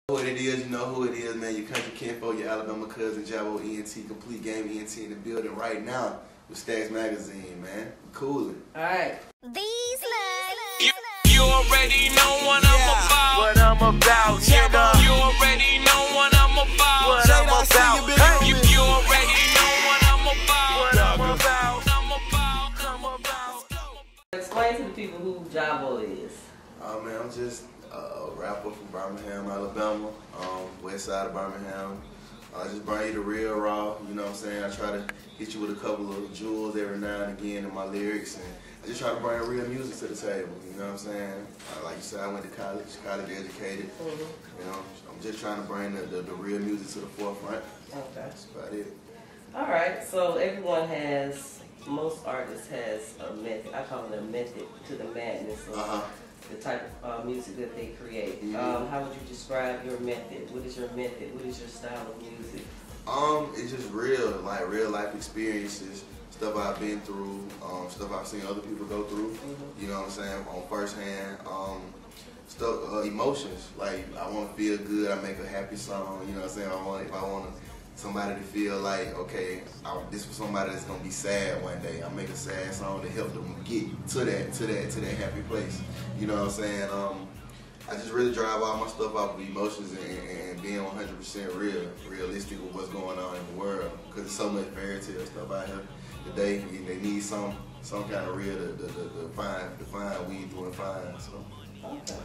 What it is, you know who it is, man. Your country kinfolk, your Alabama cousin, JABO ENT, complete game ENT in the building right now with Stacks Magazine, man. Coolin'. Alright. These slugs. You already know what I'm about. What I'm about, nigga. You already know what I'm about. What I'm about. Hey. You already know what I'm about. What I'm about. I'm about. Explain to the people who JABO is. Oh, man, I'm just a rapper from Birmingham, Alabama, west side of Birmingham. I just bring you the real raw, you know what I'm saying? I try to hit you with a couple of jewels every now and again in my lyrics, and I just try to bring real music to the table, you know what I'm saying? Like you said, I went to college educated, you know, I'm just trying to bring the real music to the forefront. Okay. That's about it. Alright, so everyone has, most artists has a method, I call it a method to the madness of the type of music that they create. How would you describe your method? What is your method? What is your style of music? It's just real, like real life experiences, stuff I've been through, stuff I've seen other people go through, you know what I'm saying, on first hand, stuff, emotions, like I want to feel good, I make a happy song, you know what I'm saying, if I want somebody to feel like, okay, this was somebody that's gonna be sad one day. I make a sad song to help them get to that happy place. You know what I'm saying? I just really drive all my stuff off of emotions and being 100% realistic with what's going on in the world. Because there's so much fairy tale stuff out here today. They need some kind of real to find weed doing fine. So. Okay.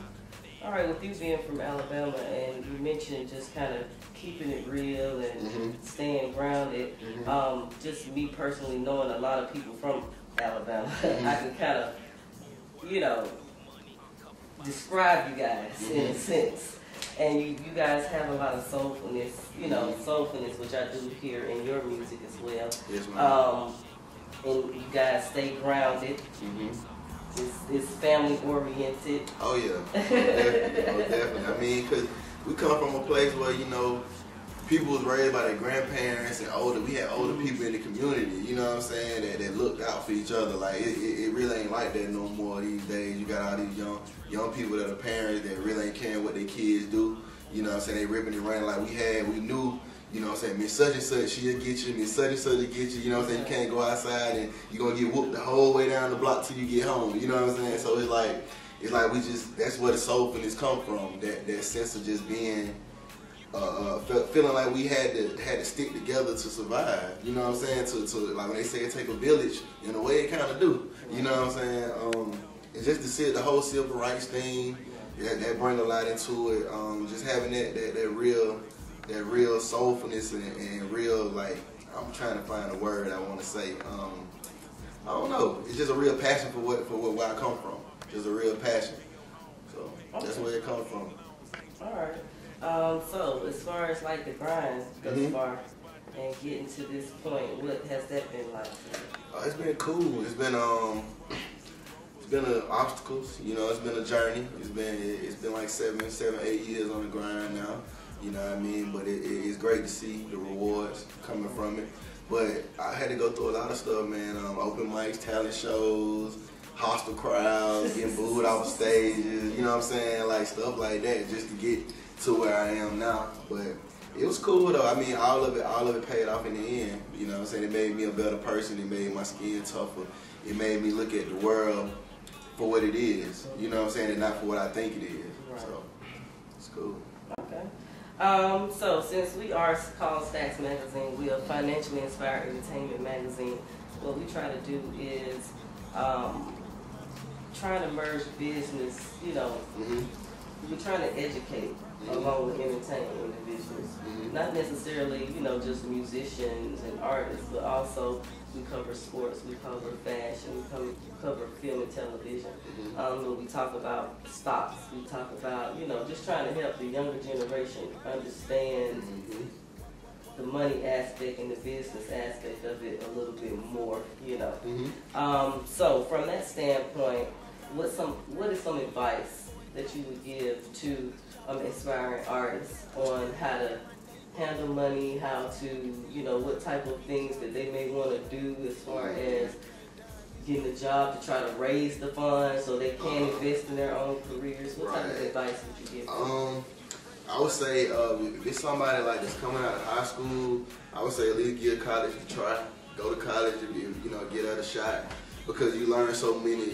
All right, with you being from Alabama, and you mentioned just kind of keeping it real and staying grounded, just me personally knowing a lot of people from Alabama, I can kind of, you know, describe you guys in a sense. And you guys have a lot of soulfulness, you know, soulfulness, which I do hear in your music as well. Yes, ma'am. And you guys stay grounded. It's family oriented. Oh yeah, definitely. I mean, cause we come from a place where, you know, people was raised by their grandparents and older. We had older people in the community, you know what I'm saying, that looked out for each other. Like it really ain't like that no more these days. You got all these young people that are parents that really ain't caring what their kids do. You know what I'm saying? They ripping and running like we knew. You know what I'm saying, Miss Such and Such, she'll get you, Miss Such and Such will get you, you know what I'm saying, you can't go outside and you're going to get whooped the whole way down the block till you get home, you know what I'm saying, so it's like we just, that's where the soulfulness come from, that sense of just being, feeling like we had to stick together to survive, you know what I'm saying, to like when they say it take a village, in a way it kind of do, you know what I'm saying, it's just to see the whole civil rights thing, that bring a lot into it, just having that real soulfulness and real, like, I'm trying to find a word I want to say. I don't know. It's just a real passion for where I come from. Just a real passion. So that's where it comes from. All right. So as far as like the grind thus far and getting to this point, what has that been like? It's been cool. It's been obstacles. You know, it's been a journey. It's been like 7-8 years on the grind now. You know what I mean? But it's great to see the rewards coming from it. But I had to go through a lot of stuff, man. Open mics, talent shows, hostile crowds, getting booed off stages, you know what I'm saying? Like stuff like that just to get to where I am now. But it was cool though. I mean, all of it paid off in the end. You know what I'm saying? It made me a better person. It made my skin tougher. It made me look at the world for what it is. You know what I'm saying? And not for what I think it is. So it's cool. Okay. So since we are called Stacks Magazine, we are financially inspired entertainment magazine. What we try to do is trying to merge business, you know, we're trying to educate along with entertainment individuals. Not necessarily, you know, just musicians and artists, but also we cover sports, we cover fashion, we cover film and television. We talk about stocks, we talk about, you know, just trying to help the younger generation understand the money aspect and the business aspect of it a little bit more, you know. So from that standpoint, what is some advice that you would give to aspiring artists on how to handle money, how to, you know, what type of things that they may want to do as far as getting a job to try to raise the funds so they can invest in their own careers? What type of advice would you give them? I would say if it's somebody like that's coming out of high school, I would say at least give college a try. Go to college and get at a shot, because you learn so many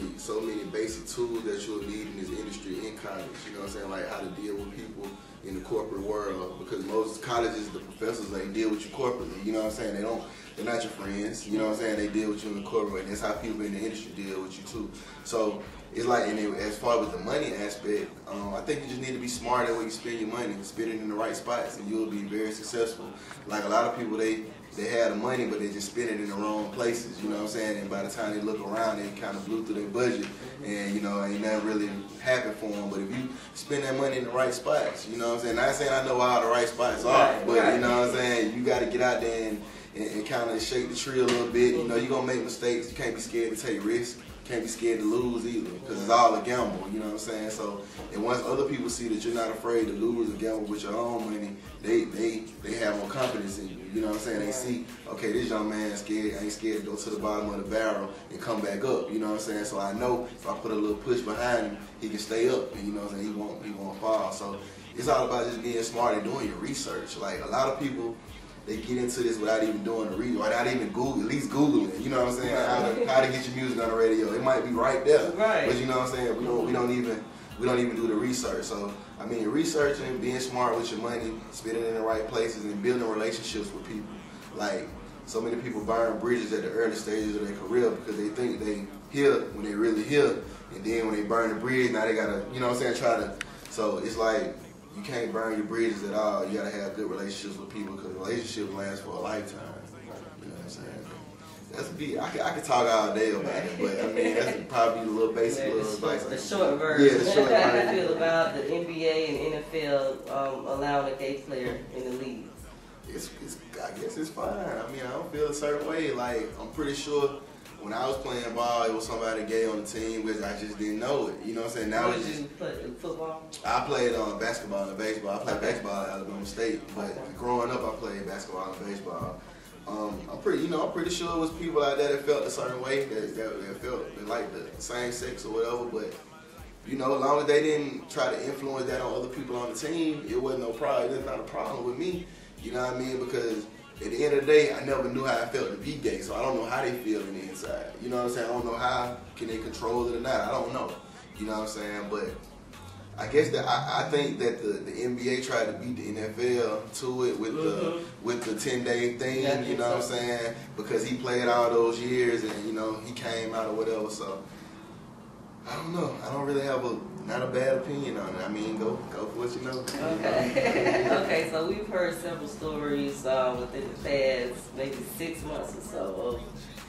basic tools that you'll need in this industry in college. You know what I'm saying? Like how to deal with people in the corporate world, because most colleges, the professors, they deal with you corporately. You know what I'm saying? They're not your friends. You know what I'm saying? They deal with you in the corporate, and that's how people in the industry deal with you too. So it's like, and as far as the money aspect, I think you just need to be smart at where you spend your money, spend it in the right spots, and you'll be very successful. Like a lot of people, they have the money, but they just spend it in the wrong places, you know what I'm saying? And by the time they look around, they kind of blew through their budget, and ain't nothing really happened for them. But if you spend that money in the right spots, you know what I'm saying? Not saying I know all the right spots are, but you know what I'm saying? You got to get out there and kind of shake the tree a little bit. You know, you're going to make mistakes. You can't be scared to take risks. Can't be scared to lose either, because it's all a gamble, you know what I'm saying? So, and once other people see that you're not afraid to lose or gamble with your own money, they have more confidence in you, you know what I'm saying? They see, okay, this young man ain't scared to go to the bottom of the barrel and come back up, you know what I'm saying? So I know if I put a little push behind him, he can stay up, and you know what I'm saying? He won't fall. So it's all about just being smart and doing your research. Like a lot of people, they get into this without even doing the research, without even Google, at least Googling, you know what I'm saying? How to get your music on the radio. It might be right there, but you know what I'm saying? We don't even do the research. So I mean, researching, being smart with your money, spending it in the right places, and building relationships with people. Like so many people burn bridges at the early stages of their career because they think they here when they really here, and then when they burn the bridge, now they gotta, you know what I'm saying? So it's like, you can't burn your bridges at all. You gotta have good relationships with people, because relationships last for a lifetime. You know what I'm saying? That's deep. I could talk all day about it, but I mean that's probably a little basic little advice. The short version. Yeah, the short version. How do you feel about the NBA and NFL allowing a gay player in the league? I guess it's fine. I mean, I don't feel a certain way. Like I'm pretty sure when I was playing ball, it was somebody gay on the team, which I just didn't know it. You know what I'm saying? Now Did you play football? I played basketball and baseball. I played basketball at Alabama State, but growing up, I played basketball and baseball. I'm pretty sure it was people out there that felt a certain way, that felt they liked the same sex or whatever. But as long as they didn't try to influence that on other people on the team, it wasn't no problem. It's not a problem with me. You know what I mean? Because at the end of the day, I never knew how it felt to be gay, so I don't know how they feel in the inside. You know what I'm saying? I don't know how can they control it or not. I don't know. You know what I'm saying? But I guess that I think that the NBA tried to beat the NFL to it with the 10-day thing. Yeah, you know what I'm saying? Because he played all those years and he came out or whatever. So I don't know. I don't really have not a bad opinion on it. I mean, go for what you know. Okay. Okay, so we've heard several stories within the past maybe 6 months or so.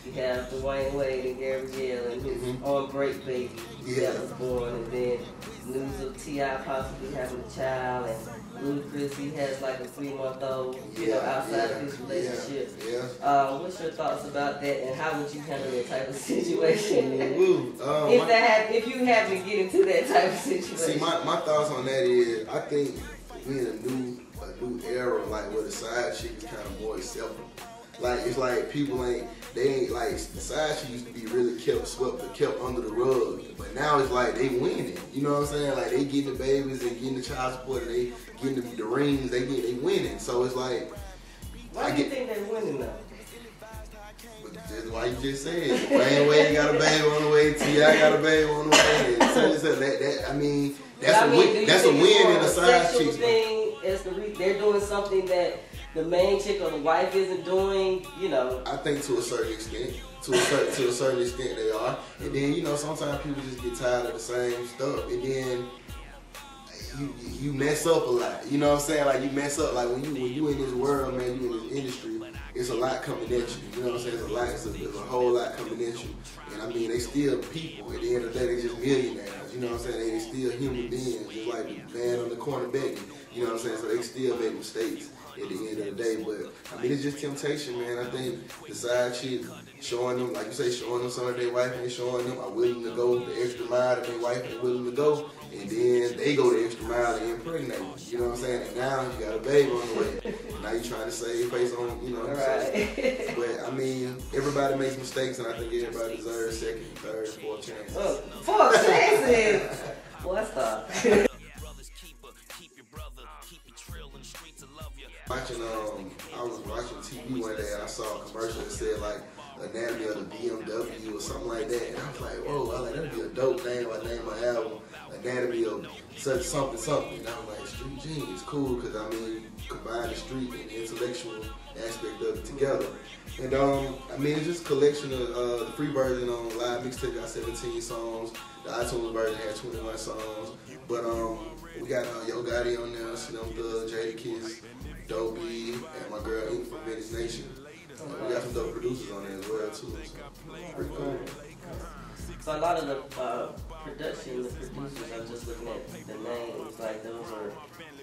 You have Dwayne Wade and Gabrielle and his on break baby that was born, and then news of T.I. possibly having a child, and Ludacris, he has like a 3-month-old, outside of his relationship. What's your thoughts about that, and how would you handle that type of situation? If you happen to get into that type of situation. See, my thoughts on that is, I think we in a new era, like where the side chick is kind of more acceptable. Like it's like people ain't like the side chick used to be really kept under the rug, but now it's like they winning. You know what I'm saying? Like they getting the babies, they getting the child support, and they getting the rings, they winning. So it's like, why do you think they winning though? That's why you just said Dwayne Wade got a baby on the way, T.I. got a baby on the way. That's a win in the side chick thing. They're doing something that the main chick or the wife isn't doing, I think to a certain extent. To a certain extent they are. And then, sometimes people just get tired of the same stuff. And then you mess up a lot. You know what I'm saying? Like you mess up. Like when you in this world, man, you in this industry, it's a lot coming at you. You know what I'm saying? There's a whole lot coming at you. And I mean, they still people. At the end of the day, they just millionaires. You know what I'm saying? They still human beings, just like the man on the corner begging. You know what I'm saying? So they still make mistakes at the end of the day. But I mean, it's just temptation, man. I think the side chick showing them, like you say, showing them some of their wife ain't showing them are willing to go the extra mile that their wife ain't willing to go, and then they go the extra mile and impregnate. You know what I'm saying? And now you got a baby on the way. Now you trying to save your face on, Right. But I mean, everybody makes mistakes, and I think everybody deserves second, third, fourth chances. 4 chances. Boy, stop. I was watching TV one day and I saw a commercial that said like Anatomy of the BMW or something like that, and I was like, whoa, I was like, that'd be a dope name. I named my album Anatomy of such something something. And I was like, Street Genius, cool, because I mean, combine the street and the intellectual aspect of it together. And I mean, it's just a collection of the free version on live mixtape got 17 songs. The iTunes version had 21 songs. But we got Yo Gotti on there, Slim Thug, Jadakiss, Doe B, and my girl Ink from Venice Nation. We got some dope producers on there as well too. So pretty cool. So a lot of the production, the producers, I'm just looking at the names, like those are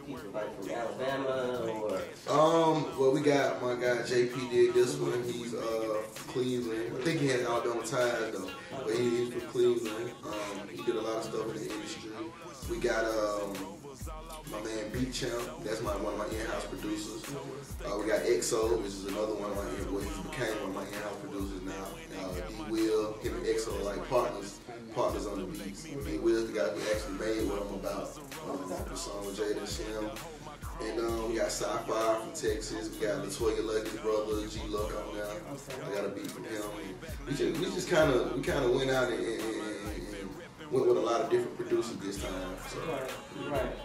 people like from Alabama or? Well, we got my guy JP did this one. He's Cleveland. I think he had Alabama ties though, but he's from Cleveland. He did a lot of stuff in the industry. We got my man Beat Champ. That's one of my in-house producers. We got EXO, which is another one of my he's became one of my in-house producers now. D Will, him and EXO are like partners on the beats. D Will's the guy who actually made what I'm about. The song with Jada and Slim. And we got Sci-Fi from Texas. We got Latoya Lucky's brother, G Luck on there. I got a beat from him. We just kind of went out and went with a lot of different producers this time. So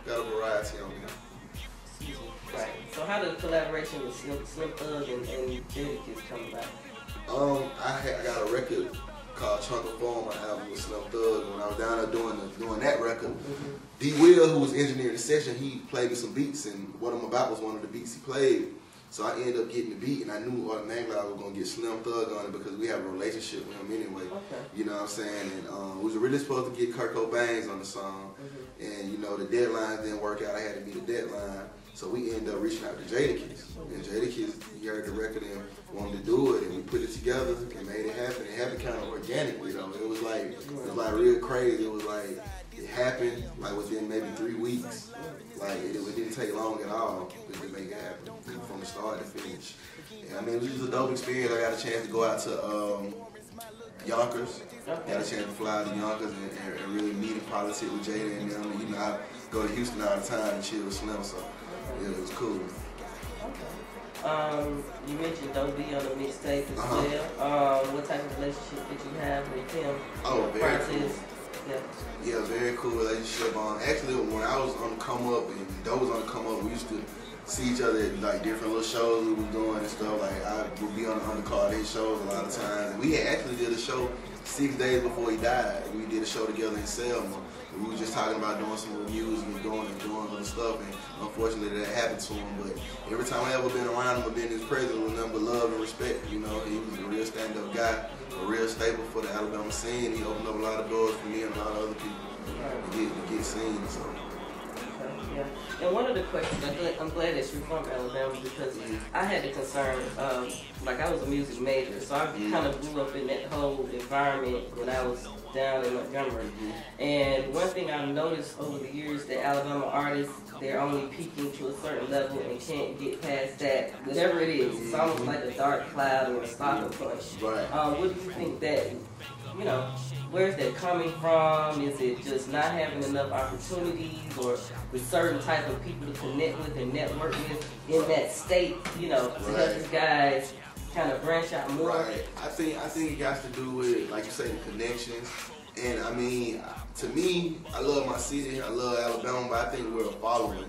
got a variety on there. Right. So how did the collaboration with Slim Thug and Jadakiss come about? I got a record called Chunk of Form, my album with Slim Thug. When I was down there doing that record, D Will, who was engineering the session, he played me some beats, and What I'm About was one of the beats he played. So I ended up getting the beat, and I knew automatically I was going to get Slim Thug on it because we have a relationship with him anyway. Okay. You know what I'm saying? And we was really supposed to get Kurt Cobain's on the song, and you know the deadline didn't work out. I had to meet the deadline. So we ended up reaching out to Jadakiss. And Jadakiss, he heard the record and wanted to do it, and we put it together and made it happen. It happened kind of organically though. It was like real crazy. It was like it happened like within maybe 3 weeks. Like it didn't take long at all to make it happen from the start to finish. And I mean, it was just a dope experience. I got a chance to go out to Yonkers. Got a chance to fly to Yonkers and really meet and politic with Jada and them. You know, I go to Houston all the time and chill with Slim, so yeah, it was cool. You mentioned Doe B on the mixtape as well. What type of relationship did you have with him? Oh, very cool. Yeah, very cool relationship. Actually, when I was on the come up and Doe was on the come up, we used to see each other at like different little shows we was doing and stuff. Like I would be on the undercard of his shows a lot of times. And we had actually did a show 6 days before he died. We did a show together in Selma. We were just talking about doing some reviews and doing other stuff, and unfortunately that happened to him. But every time I ever been around him or been in his presence with nothing but love and respect, you know, he was a real stand-up guy, a real staple for the Alabama scene. He opened up a lot of doors for me and a lot of other people to get seen. So. Yeah. And one of the questions, I'm glad that you're from Alabama because I had the concern, like I was a music major, so I kind of grew up in that whole environment when I was down in Montgomery. And one thing I've noticed over the years that Alabama artists, they're only peaking to a certain level and can't get past that, whatever it is. It's almost like a dark cloud or a stocking punch. Right. What do you think that, you know, where's that coming from? Is it just not having enough opportunities or with certain type of people to connect with and network with in that state, you know, to help these guys kind of branch out more? Right. I think it got to do with, like you say, the connections. And I mean, to me, I love my city, I love Alabama, but I think we're a following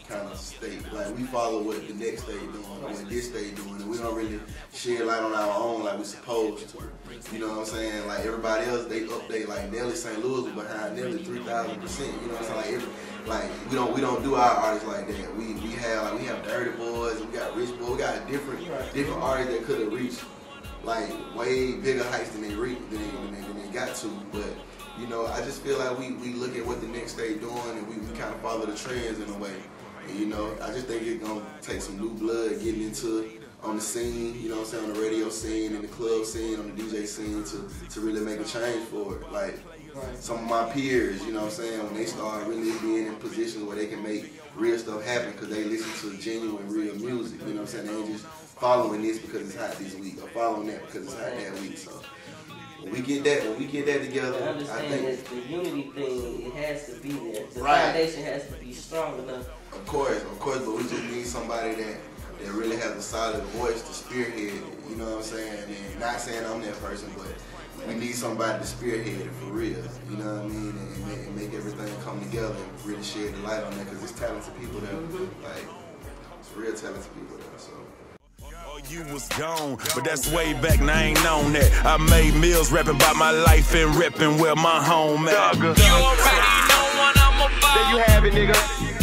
kind of state. Like we follow what the next state doing, what this state doing, and we don't really shed light on our own like we're supposed to. You know what I'm saying? Like everybody else, they update like Nelly St. Louis was behind Nelly 3,000%. You know what I'm saying? Like we don't do our artists like that. We have Dirty Boys, we got Rich Boys, we got different artists that could have reached like way bigger heights than they got to. But you know, I just feel like we look at what the next state doing and we kind of follow the trends in a way. And, you know, I just think it's gonna take some new blood getting into on the scene, you know what I'm saying, on the radio scene, in the club scene, on the DJ scene to really make a change for it. Like some of my peers, you know what I'm saying, when they start really being in positions where they can make real stuff happen because they listen to genuine, real music, you know what I'm saying, they ain't just following this because it's hot this week or following that because it's hot that week. So when we get that together, I understand I think that the unity thing, it has to be there. The foundation has to be strong enough. Of course, but we just need somebody that that really has a solid voice to spearhead it, you know what I'm saying? And not saying I'm that person, but we need somebody to spearhead it for real, you know what I mean? And make everything come together and really shed the light on that, because it's talented people there, like, it's real talented people there, so. Oh, you was gone, but that's way back and I ain't known that. I made meals rapping about my life and repping where my home at. You already know what I'm about. There you have it, nigga.